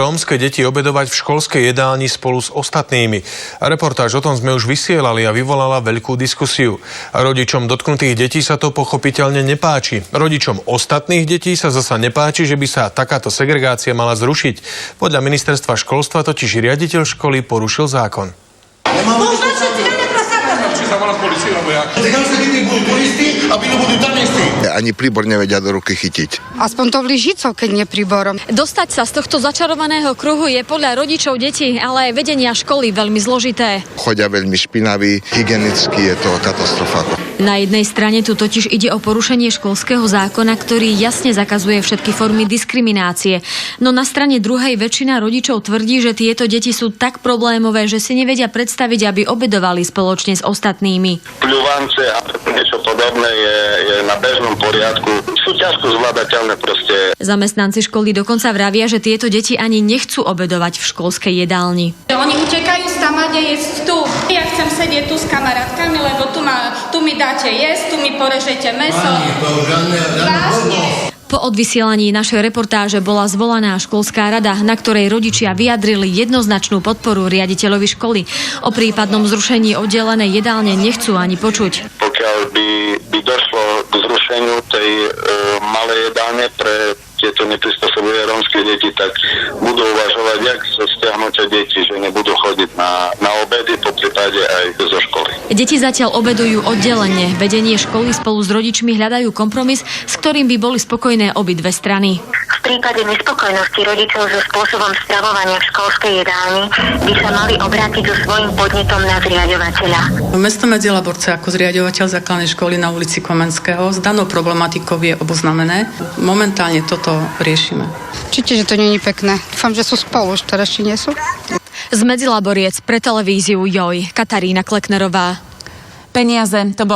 rómske deti obedovať v školskej jedálni spolu s ostatnými. Reportáž o tom sme už vysielali a vyvolala veľkú diskusiu. Rodičom dotknutých detí sa to pochopiteľne nepáči. Rodičom ostatných detí sa zasa nepáči, že by sa takáto segregácia mala zrušiť. Podľa ministerstva školstva totiž riaditeľ školy porušil zákon. Ani príbor nevedia do ruky chytiť. Aspoň to lžičou, keď nie príborom. Dostať sa z tohto začarovaného kruhu je podľa rodičov detí, ale aj vedenia školy veľmi zložité. Chodia veľmi špinaví, hygienicky je to katastrofa. Na jednej strane tu totiž ide o porušenie školského zákona, ktorý jasne zakazuje všetky formy diskriminácie. No na strane druhej väčšina rodičov tvrdí, že tieto deti sú tak problémové, že si nevedia predstaviť, aby obedovali spoločne s ostatnými. Pľuvance a niečo podobné je na bežnom poriadku. Sú ťažko zvládateľné proste. Zamestnanci školy dokonca vravia, že tieto deti ani nechcú obedovať v školskej jedálni. Oni utekajú z tam, kde jesť tu. Ja chcem sedieť tu s kamarátkami, lebo tu mi dáte jesť, tu mi porežete mäso. Po odvysielaní našej reportáže bola zvolaná školská rada, na ktorej rodičia vyjadrili jednoznačnú podporu riaditeľovi školy. O prípadnom zrušení oddelenej jedálne nechcú ani počuť. Pokiaľ by došlo k zrušeniu tej malej jedálne pre tieto neprispôsobivé rómske deti, tak budú uvažovať, jak sa stiahnutia detí, že nebudú chodiť na obedy, po prípade aj zo školy. Deti zatiaľ obedujú oddelenie. Vedenie školy spolu s rodičmi hľadajú kompromis, s ktorým by boli spokojné obidve strany. V prípade nespokojnosti rodičov so spôsobom stravovania v školskej jedálni by sa mali obrátiť so svojím podnetom na zriaďovateľa. Mesto Medzilaborce ako zriaďovateľ základnej školy na ulici Komenského s danou problematikou je oboznámené. Momentálne toto riešime. Určite, že to nie je pekné. Dúfam, že sú spolu, už teraz nie sú. Z Medzilaboriec pre televíziu JOJ Katarína Kleknerová. Peniaze, to bol